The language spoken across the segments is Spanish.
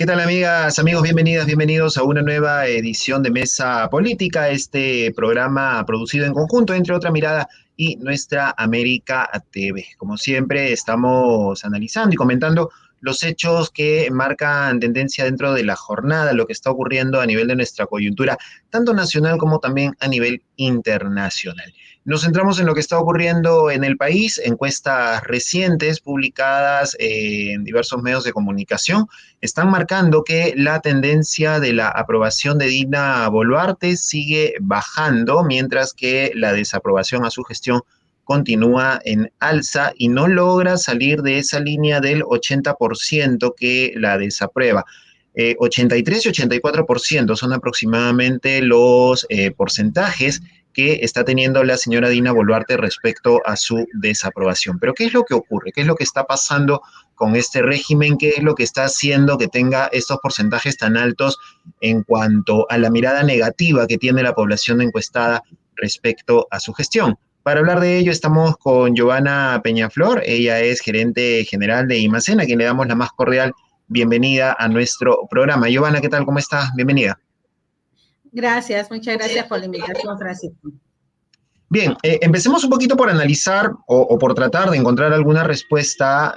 ¿Qué tal, amigas, amigos? Bienvenidas, bienvenidos a una nueva edición de Mesa Política, este programa producido en conjunto entre Otra Mirada y Nuestra América TV. Como siempre, estamos analizando y comentando los hechos que marcan tendencia dentro de la jornada, lo que está ocurriendo a nivel de nuestra coyuntura, tanto nacional como también a nivel internacional. Nos centramos en lo que está ocurriendo en el país, encuestas recientes publicadas en diversos medios de comunicación están marcando que la tendencia de la aprobación de Dina Boluarte sigue bajando, mientras que la desaprobación a su gestión continúa en alza y no logra salir de esa línea del 80% que la desaprueba. 83 y 84% son aproximadamente los porcentajes que está teniendo la señora Dina Boluarte respecto a su desaprobación. Pero ¿qué es lo que ocurre? ¿Qué es lo que está pasando con este régimen? ¿Qué es lo que está haciendo que tenga estos porcentajes tan altos en cuanto a la mirada negativa que tiene la población encuestada respecto a su gestión? Para hablar de ello estamos con Giovanna Peñaflor, ella es gerente general de Imacen, a quien le damos la más cordial bienvenida a nuestro programa. Giovanna, ¿qué tal? ¿Cómo estás? Bienvenida. Gracias, muchas gracias por la invitación, Francisco. Bien, empecemos un poquito por analizar o por tratar de encontrar alguna respuesta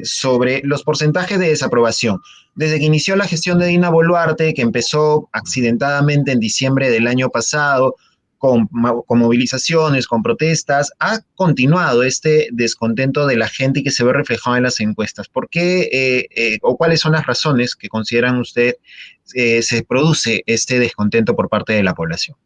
sobre los porcentajes de desaprobación. Desde que inició la gestión de Dina Boluarte, que empezó accidentadamente en diciembre del año pasado, con movilizaciones, con protestas, ha continuado este descontento de la gente y que se ve reflejado en las encuestas. ¿Por qué o cuáles son las razones que consideran usted se produce este descontento por parte de la población?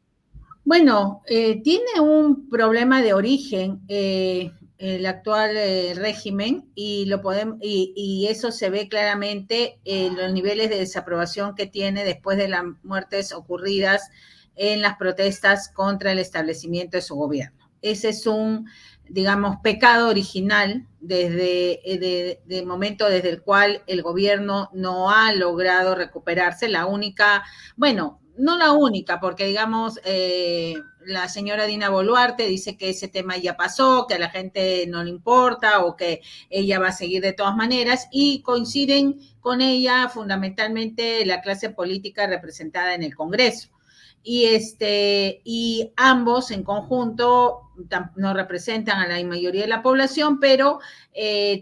Bueno, tiene un problema de origen el actual régimen y eso se ve claramente en los niveles de desaprobación que tiene después de las muertes ocurridas en las protestas contra el establecimiento de su gobierno. Ese es un, digamos, pecado original de momento desde el cual el gobierno no ha logrado recuperarse. La única, bueno, no la única, porque digamos, la señora Dina Boluarte dice que ese tema ya pasó, que a la gente no le importa o que ella va a seguir de todas maneras, y coinciden con ella fundamentalmente la clase política representada en el Congreso. Y ambos en conjunto no representan a la mayoría de la población, pero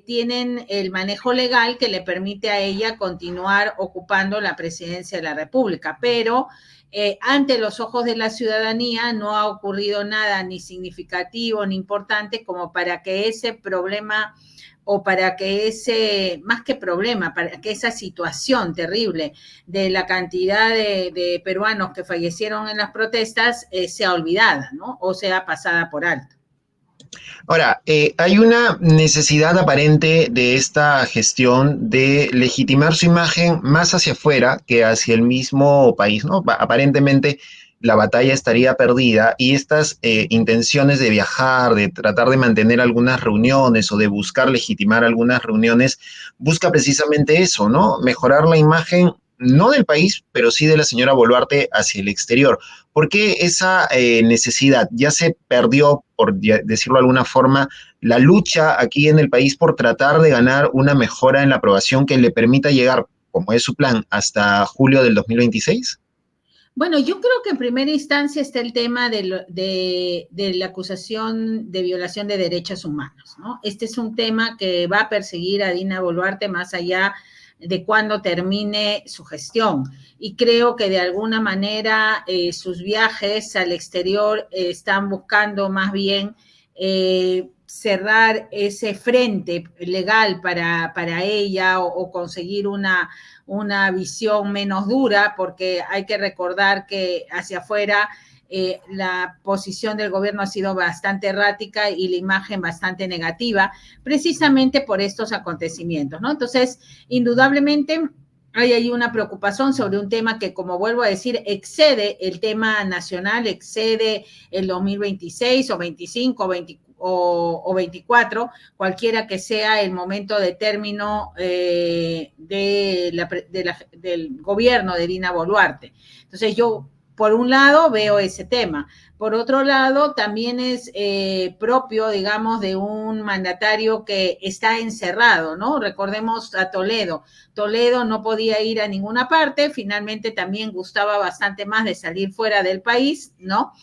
tienen el manejo legal que le permite a ella continuar ocupando la presidencia de la República, pero ante los ojos de la ciudadanía no ha ocurrido nada ni significativo ni importante como para que ese problema o para que más que problema, para que esa situación terrible de la cantidad de peruanos que fallecieron en las protestas sea olvidada, ¿no? O sea pasada por alto. Ahora, hay una necesidad aparente de esta gestión de legitimar su imagen más hacia afuera que hacia el mismo país, ¿no? Aparentemente la batalla estaría perdida y estas intenciones de viajar, de tratar de mantener algunas reuniones o de buscar legitimar algunas reuniones, busca precisamente eso, ¿no? Mejorar la imagen no del país, pero sí de la señora Boluarte hacia el exterior. ¿Por qué esa necesidad? Ya se perdió, por decirlo de alguna forma, la lucha aquí en el país por tratar de ganar una mejora en la aprobación que le permita llegar, como es su plan, hasta julio del 2026. Bueno, yo creo que en primera instancia está el tema de la acusación de violación de derechos humanos, ¿no? Este es un tema que va a perseguir a Dina Boluarte más allá de cuando termine su gestión. Y creo que de alguna manera sus viajes al exterior están buscando más bien cerrar ese frente legal para ella o conseguir una visión menos dura, porque hay que recordar que hacia afuera la posición del gobierno ha sido bastante errática y la imagen bastante negativa, precisamente por estos acontecimientos, ¿no? Entonces, indudablemente hay ahí una preocupación sobre un tema que, como vuelvo a decir, excede el tema nacional, excede el 2026 o 25 o 24, cualquiera que sea el momento de término del gobierno de Dina Boluarte. Entonces yo por un lado veo ese tema. Por otro lado, también es propio, digamos, de un mandatario que está encerrado, ¿no? Recordemos a Toledo. Toledo no podía ir a ninguna parte, finalmente también gustaba bastante más de salir fuera del país, ¿no?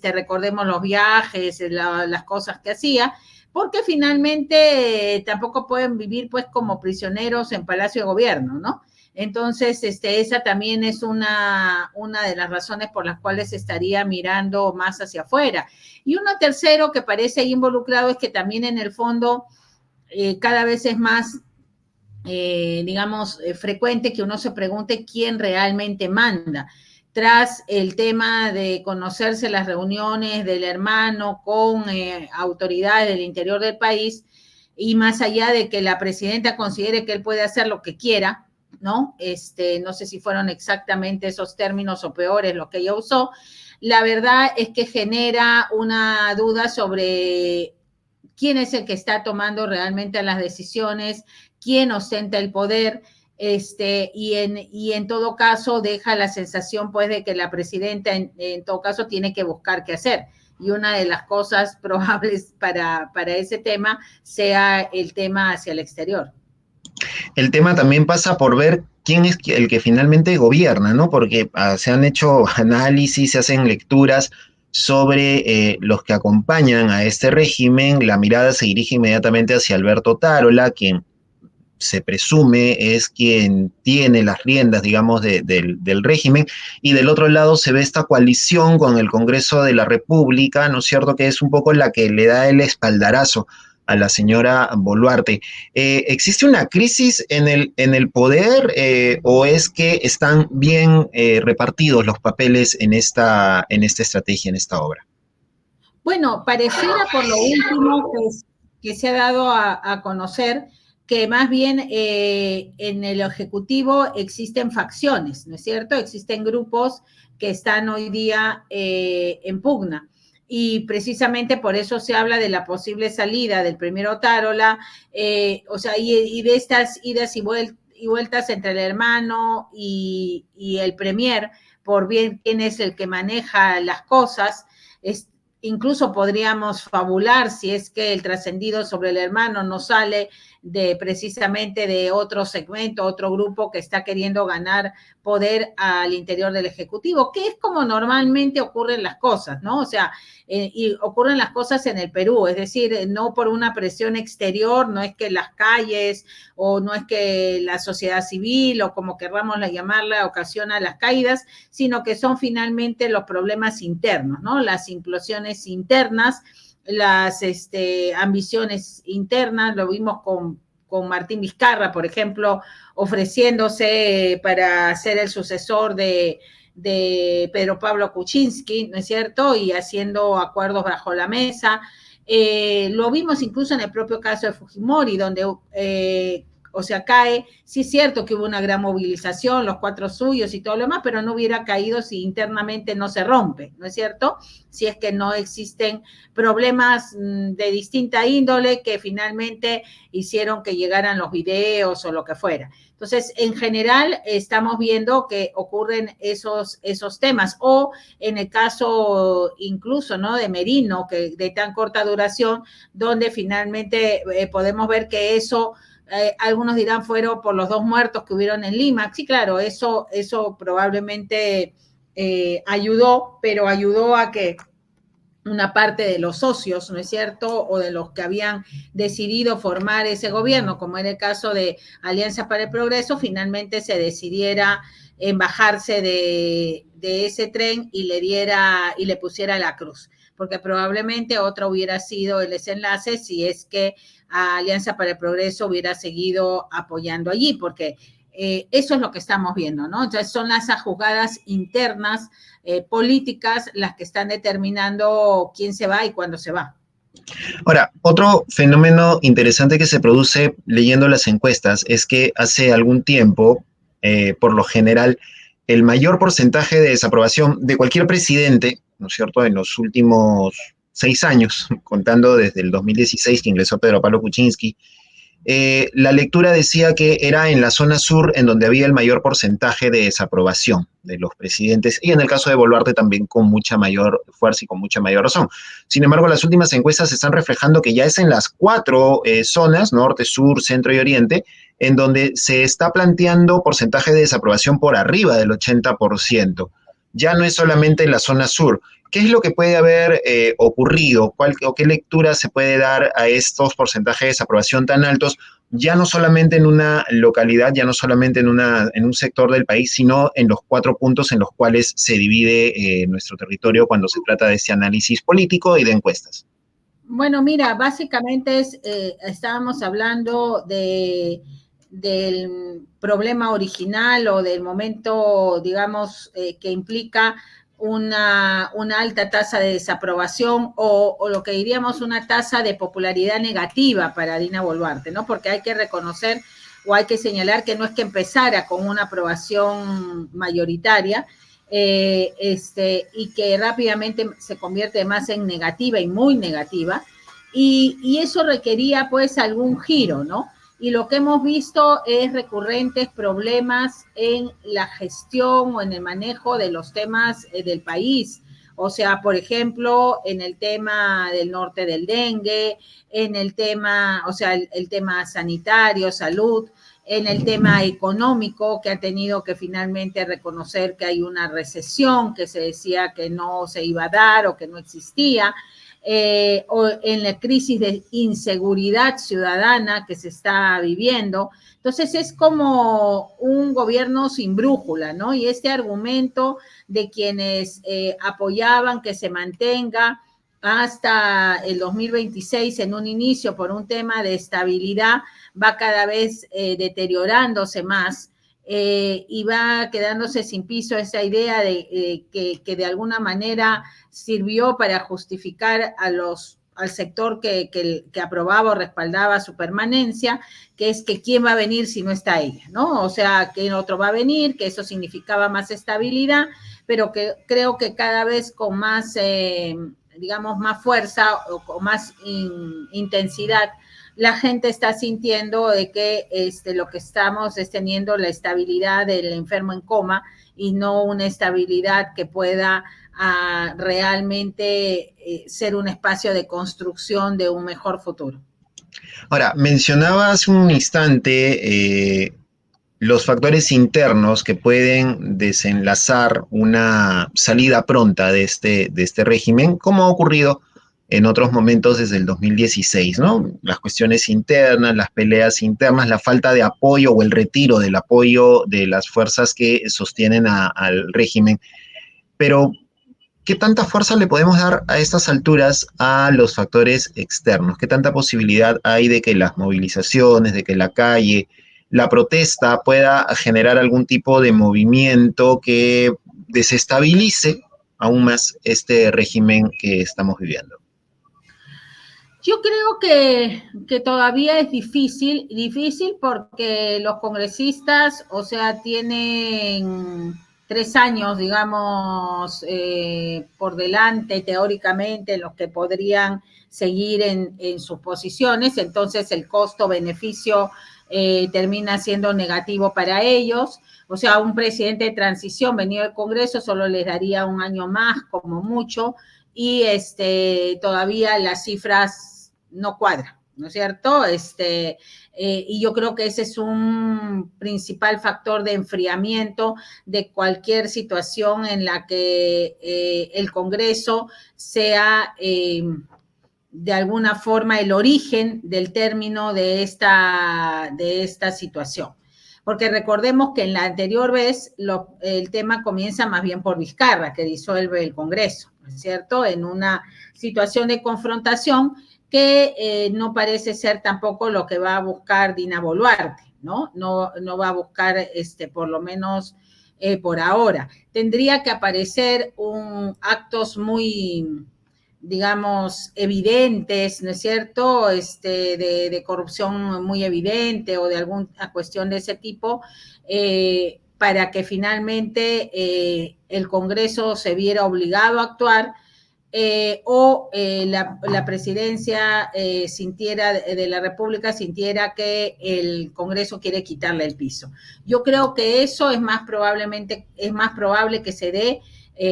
Recordemos los viajes, las cosas que hacía, porque finalmente tampoco pueden vivir pues como prisioneros en Palacio de Gobierno, ¿no? Entonces, esa también es una de las razones por las cuales estaría mirando más hacia afuera. Y uno tercero que parece ahí involucrado es que también en el fondo cada vez es más, digamos, frecuente que uno se pregunte quién realmente manda. Tras el tema de conocerse las reuniones del hermano con autoridades del interior del país, y más allá de que la presidenta considere que él puede hacer lo que quiera, ¿no? No sé si fueron exactamente esos términos o peores lo que ella usó. La verdad es que genera una duda sobre quién es el que está tomando realmente las decisiones, quién ostenta el poder, y en todo caso deja la sensación pues de que la presidenta en todo caso tiene que buscar qué hacer. Y una de las cosas probables para ese tema sea el tema hacia el exterior. El tema también pasa por ver quién es el que finalmente gobierna, ¿no? Porque se han hecho análisis, se hacen lecturas sobre los que acompañan a este régimen. La mirada se dirige inmediatamente hacia Alberto Tarola, quien se presume es quien tiene las riendas, digamos, del régimen, y del otro lado se ve esta coalición con el Congreso de la República, ¿no es cierto?, que es un poco la que le da el espaldarazo a la señora Boluarte. ¿Existe una crisis en el poder o es que están bien repartidos los papeles en esta estrategia, en esta obra? Bueno, pareciera por lo último que se ha dado a conocer que más bien en el Ejecutivo existen facciones, ¿no es cierto? Existen grupos que están hoy día en pugna. Y precisamente por eso se habla de la posible salida del primero Tarola, o sea, y de estas idas y vueltas entre el hermano y el premier, por bien quién es el que maneja las cosas. Incluso podríamos fabular si es que el trascendido sobre el hermano no sale precisamente de otro segmento, otro grupo que está queriendo ganar poder al interior del Ejecutivo, que es como normalmente ocurren las cosas, ¿no? O sea, y ocurren las cosas en el Perú, es decir, no por una presión exterior, no es que las calles o no es que la sociedad civil o como querramos llamarla ocasiona las caídas, sino que son finalmente los problemas internos, ¿no? Las implosiones internas, las ambiciones internas, lo vimos con Martín Vizcarra, por ejemplo, ofreciéndose para ser el sucesor de Pedro Pablo Kuczynski, ¿no es cierto? Y haciendo acuerdos bajo la mesa. Lo vimos incluso en el propio caso de Fujimori, donde o sea, cae, sí es cierto que hubo una gran movilización, los cuatro suyos y todo lo demás, pero no hubiera caído si internamente no se rompe, ¿no es cierto? Si es que no existen problemas de distinta índole que finalmente hicieron que llegaran los videos o lo que fuera. Entonces, en general, estamos viendo que ocurren esos temas, o en el caso incluso, ¿no?, de Merino, que de tan corta duración, donde finalmente podemos ver que eso algunos dirán fueron por los 2 muertos que hubieron en Lima. Sí, claro, eso probablemente ayudó, pero ayudó a que una parte de los socios, ¿no es cierto?, o de los que habían decidido formar ese gobierno, como era el caso de Alianza para el Progreso, finalmente se decidiera en bajarse de ese tren y le pusiera la cruz, porque probablemente otro hubiera sido el desenlace si es que a Alianza para el Progreso hubiera seguido apoyando allí, porque eso es lo que estamos viendo, ¿no? Entonces son esas jugadas internas políticas las que están determinando quién se va y cuándo se va. Ahora, otro fenómeno interesante que se produce leyendo las encuestas es que hace algún tiempo, por lo general, el mayor porcentaje de desaprobación de cualquier presidente, ¿no es cierto?, en los últimos 6 años, contando desde el 2016 que ingresó Pedro Pablo Kuczynski, la lectura decía que era en la zona sur en donde había el mayor porcentaje de desaprobación de los presidentes y en el caso de Boluarte también con mucha mayor fuerza y con mucha mayor razón. Sin embargo, las últimas encuestas están reflejando que ya es en las cuatro zonas, norte, sur, centro y oriente, en donde se está planteando porcentaje de desaprobación por arriba del 80%. Ya no es solamente en la zona sur. ¿Qué es lo que puede haber ocurrido? ¿O qué lectura se puede dar a estos porcentajes de desaprobación tan altos? Ya no solamente en una localidad, ya no solamente en un sector del país, sino en los cuatro puntos en los cuales se divide nuestro territorio cuando se trata de ese análisis político y de encuestas. Bueno, mira, básicamente estábamos hablando del problema original o del momento, digamos, que implica una alta tasa de desaprobación o lo que diríamos una tasa de popularidad negativa para Dina Boluarte, ¿no? Porque hay que reconocer o hay que señalar que no es que empezara con una aprobación mayoritaria, y que rápidamente se convierte más en negativa y muy negativa, y eso requería pues algún giro, ¿no? Y lo que hemos visto es recurrentes problemas en la gestión o en el manejo de los temas del país. O sea, por ejemplo, en el tema del norte del dengue, en el tema, o sea, el tema sanitario, salud, en el tema económico, que ha tenido que finalmente reconocer que hay una recesión, que se decía que no se iba a dar o que no existía, o en la crisis de inseguridad ciudadana que se está viviendo. Entonces es como un gobierno sin brújula, ¿no? Y este argumento de quienes apoyaban que se mantenga hasta el 2026 en un inicio por un tema de estabilidad va cada vez deteriorándose más. Y va quedándose sin piso esa idea de que de alguna manera sirvió para justificar al sector que aprobaba o respaldaba su permanencia, que es que quién va a venir si no está ella, ¿no? O sea, que otro va a venir, que eso significaba más estabilidad, pero que creo que cada vez con más, digamos, más fuerza o con más intensidad, la gente está sintiendo de que lo que estamos es teniendo la estabilidad del enfermo en coma y no una estabilidad que pueda realmente ser un espacio de construcción de un mejor futuro. Ahora, mencionaba hace un instante los factores internos que pueden desenlazar una salida pronta de este régimen, como ha ocurrido en otros momentos desde el 2016, ¿no? Las cuestiones internas, las peleas internas, la falta de apoyo o el retiro del apoyo de las fuerzas que sostienen al régimen. Pero ¿qué tanta fuerza le podemos dar a estas alturas a los factores externos? ¿Qué tanta posibilidad hay de que las movilizaciones, de que la calle, la protesta pueda generar algún tipo de movimiento que desestabilice aún más este régimen que estamos viviendo? Yo creo que todavía es difícil porque los congresistas, o sea, tienen 3 años, digamos, por delante teóricamente en los que podrían seguir en sus posiciones, entonces el costo-beneficio termina siendo negativo para ellos. O sea, un presidente de transición venido del Congreso solo les daría un año más, como mucho, y todavía las cifras no cuadran, ¿no es cierto? Y yo creo que ese es un principal factor de enfriamiento de cualquier situación en la que el Congreso sea de alguna forma el origen del término de esta situación. Porque recordemos que en la anterior vez el tema comienza más bien por Vizcarra, que disuelve el Congreso, ¿no es cierto? En una situación de confrontación que no parece ser tampoco lo que va a buscar Dina Boluarte, ¿no? No va a buscar, por lo menos por ahora. Tendría que aparecer actos muy, digamos, evidentes, ¿no es cierto?, de corrupción muy evidente o de alguna cuestión de ese tipo, para que finalmente el Congreso se viera obligado a actuar, la presidencia sintiera de la República sintiera que el Congreso quiere quitarle el piso. Yo creo que eso es más probable que se dé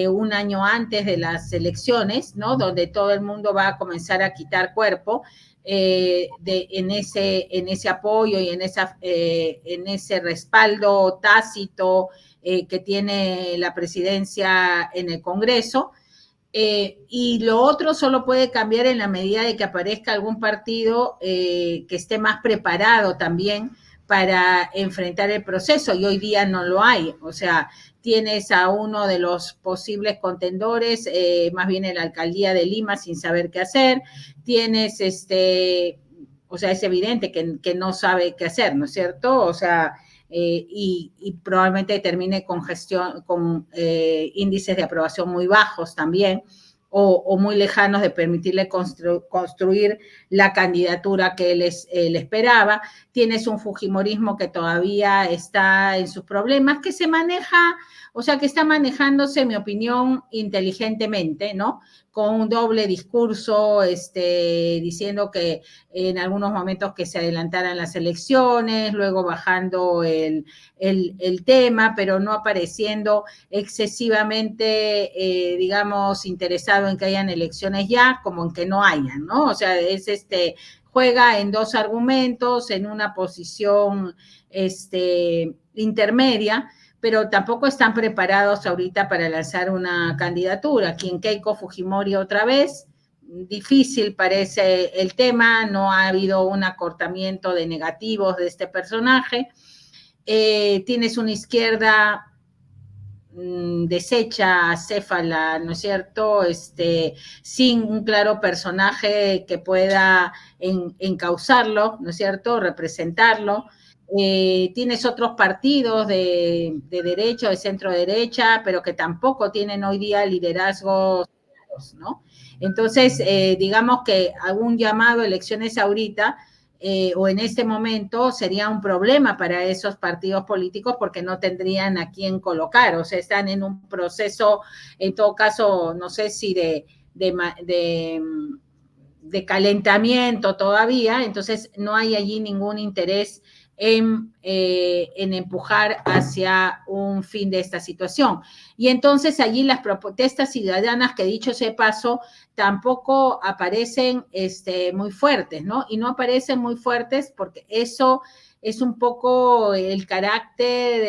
un año antes de las elecciones, ¿no? Donde todo el mundo va a comenzar a quitar cuerpo en ese apoyo y en ese respaldo tácito que tiene la presidencia en el Congreso. Y lo otro solo puede cambiar en la medida de que aparezca algún partido que esté más preparado también para enfrentar el proceso, y hoy día no lo hay. O sea, tienes a uno de los posibles contendores, más bien en la alcaldía de Lima, sin saber qué hacer. Tienes, o sea, es evidente que no sabe qué hacer, ¿no es cierto? O sea, y probablemente termine con índices de aprobación muy bajos también, o muy lejanos de permitirle construir la candidatura que él esperaba. Tienes un fujimorismo que todavía está en sus problemas, que se maneja, o sea, que está manejándose, en mi opinión, inteligentemente, ¿no? Con un doble discurso, diciendo que en algunos momentos que se adelantaran las elecciones, luego bajando el tema, pero no apareciendo excesivamente, digamos, interesado en que hayan elecciones ya, como en que no hayan, ¿no? O sea, es juega en dos argumentos, en una posición intermedia, pero tampoco están preparados ahorita para lanzar una candidatura. Aquí en Keiko Fujimori otra vez, difícil parece el tema, no ha habido un acortamiento de negativos de este personaje. Tienes una izquierda deshecha, acéfala, ¿no es cierto? Sin un claro personaje que pueda encauzarlo, ¿no es cierto? Representarlo. Tienes otros partidos de derecha o de centro derecha, pero que tampoco tienen hoy día liderazgos, ¿no? Entonces, digamos que algún llamado a elecciones ahorita o en este momento sería un problema para esos partidos políticos porque no tendrían a quién colocar, o sea, están en un proceso, en todo caso, no sé si de calentamiento todavía, entonces no hay allí ningún interés en empujar hacia un fin de esta situación. Y entonces allí las protestas ciudadanas, que dicho sea paso, tampoco aparecen muy fuertes, ¿no? Y no aparecen muy fuertes porque eso es un poco el carácter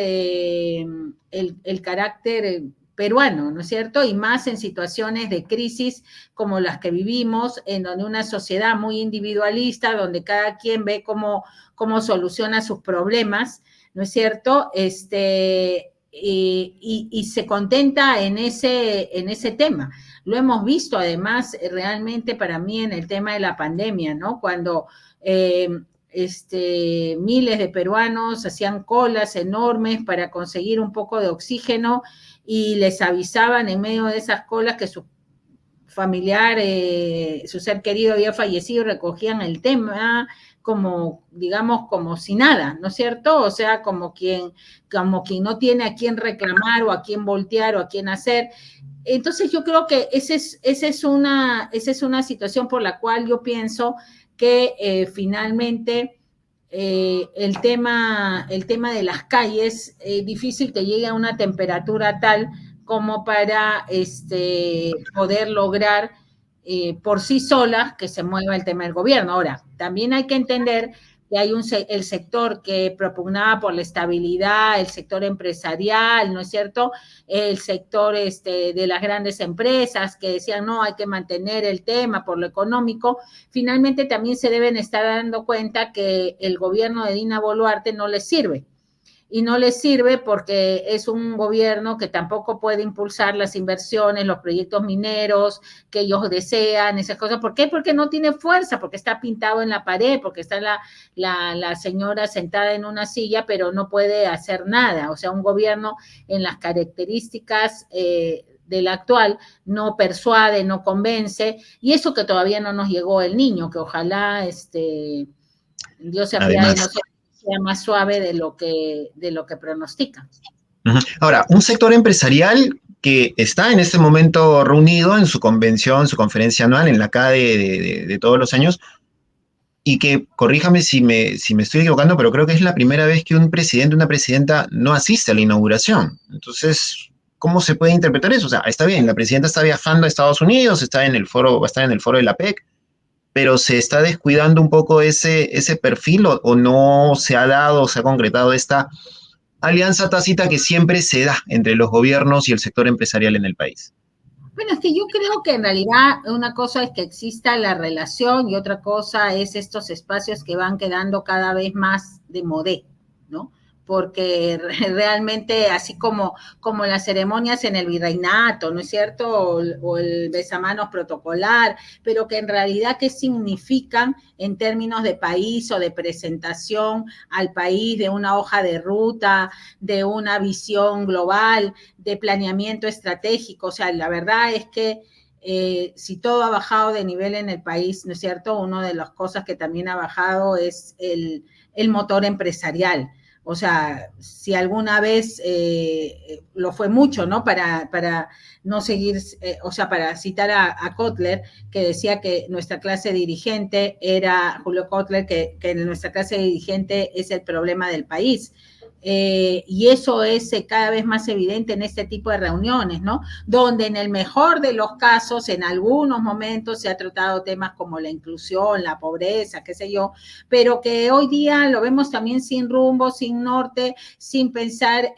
peruano, ¿no es cierto? Y más en situaciones de crisis como las que vivimos, en donde una sociedad muy individualista, donde cada quien ve cómo soluciona sus problemas, ¿no es cierto? Y se contenta en ese tema. Lo hemos visto además realmente para mí en el tema de la pandemia, ¿no? Cuando miles de peruanos hacían colas enormes para conseguir un poco de oxígeno y les avisaban en medio de esas colas que su familiar, su ser querido había fallecido, recogían el tema como, digamos, como si nada, ¿no es cierto? O sea, como quien no tiene a quién reclamar o a quién voltear o a quién hacer. Entonces yo creo que esa es una situación por la cual yo pienso que finalmente el tema de las calles, difícil que llegue a una temperatura tal como para poder lograr por sí solas que se mueva el tema del gobierno. Ahora, también hay que entender que hay el sector que propugnaba por la estabilidad, el sector empresarial, ¿no es cierto? El sector de las grandes empresas que decían, no, hay que mantener el tema por lo económico. Finalmente también se deben estar dando cuenta que el gobierno de Dina Boluarte no les sirve. Y no les sirve porque es un gobierno que tampoco puede impulsar las inversiones, los proyectos mineros que ellos desean, esas cosas. ¿Por qué? Porque no tiene fuerza, porque está pintado en la pared, porque está la señora sentada en una silla, pero no puede hacer nada. O sea, un gobierno en las características del actual no persuade, no convence, y eso que todavía no nos llegó el niño, que ojalá Dios se apiade de nosotros, sea más suave de lo que pronostica. Ahora, un sector empresarial que está en este momento reunido en su convención, su conferencia anual, en la CADE de todos los años, y que, corríjame si me estoy equivocando, pero creo que es la primera vez que un presidente, una presidenta no asiste a la inauguración. Entonces, ¿cómo se puede interpretar eso? O sea, está bien, la presidenta está viajando a Estados Unidos, está en el foro, va a estar en el foro de la PEC, pero se está descuidando un poco ese perfil o no se ha dado, se ha concretado esta alianza tácita que siempre se da entre los gobiernos y el sector empresarial en el país. Bueno, es que yo creo que en realidad una cosa es que exista la relación y otra cosa es estos espacios que van quedando cada vez más de modé, ¿no? Porque realmente, así como las ceremonias en el virreinato, ¿no es cierto? O el besamanos protocolar, pero que en realidad, ¿qué significan en términos de país o de presentación al país, de una hoja de ruta, de una visión global, de planeamiento estratégico? O sea, la verdad es que si todo ha bajado de nivel en el país, ¿no es cierto? Una de las cosas que también ha bajado es el motor empresarial. O sea, si alguna vez lo fue mucho, ¿no? Para no seguir, o sea, para citar a Kotler, que decía que nuestra clase dirigente era, Julio Kotler, que nuestra clase dirigente es el problema del país. Y eso es cada vez más evidente en este tipo de reuniones, ¿no? Donde en el mejor de los casos, en algunos momentos se ha tratado temas como la inclusión, la pobreza, qué sé yo, pero que hoy día lo vemos también sin rumbo, sin norte, sin pensar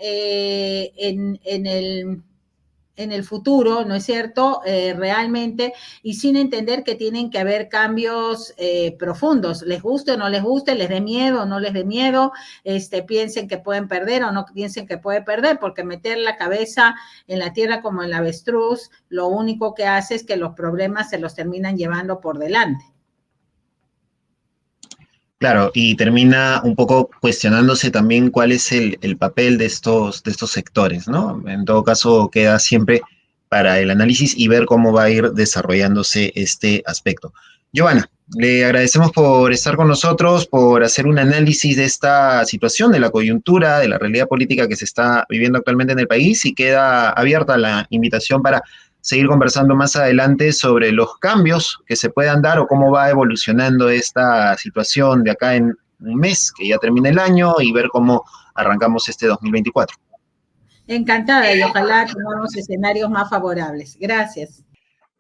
en el futuro, ¿no es cierto? Realmente, y sin entender que tienen que haber cambios profundos, les guste o no les guste, les dé miedo o no les dé miedo, piensen que pueden perder o no piensen que pueden perder, porque meter la cabeza en la tierra como en la avestruz, lo único que hace es que los problemas se los terminan llevando por delante. Claro, y termina un poco cuestionándose también cuál es el papel de estos sectores, ¿no? En todo caso, queda siempre para el análisis y ver cómo va a ir desarrollándose este aspecto. Giovanna, le agradecemos por estar con nosotros, por hacer un análisis de esta situación, de la coyuntura, de la realidad política que se está viviendo actualmente en el país y queda abierta la invitación para seguir conversando más adelante sobre los cambios que se puedan dar o cómo va evolucionando esta situación de acá en un mes, que ya termina el año, y ver cómo arrancamos este 2024. Encantada y ojalá tengamos escenarios más favorables. Gracias.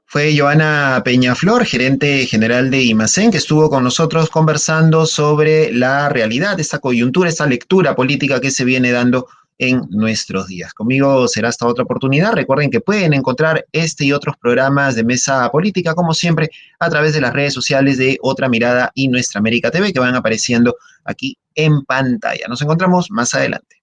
Fue Giovanna Peñaflor, gerente general de IMACEN, que estuvo con nosotros conversando sobre la realidad, esta coyuntura, esta lectura política que se viene dando en nuestros días. Conmigo será hasta otra oportunidad. Recuerden que pueden encontrar este y otros programas de Mesa Política, como siempre, a través de las redes sociales de Otra Mirada y Nuestra América TV, que van apareciendo aquí en pantalla. Nos encontramos más adelante.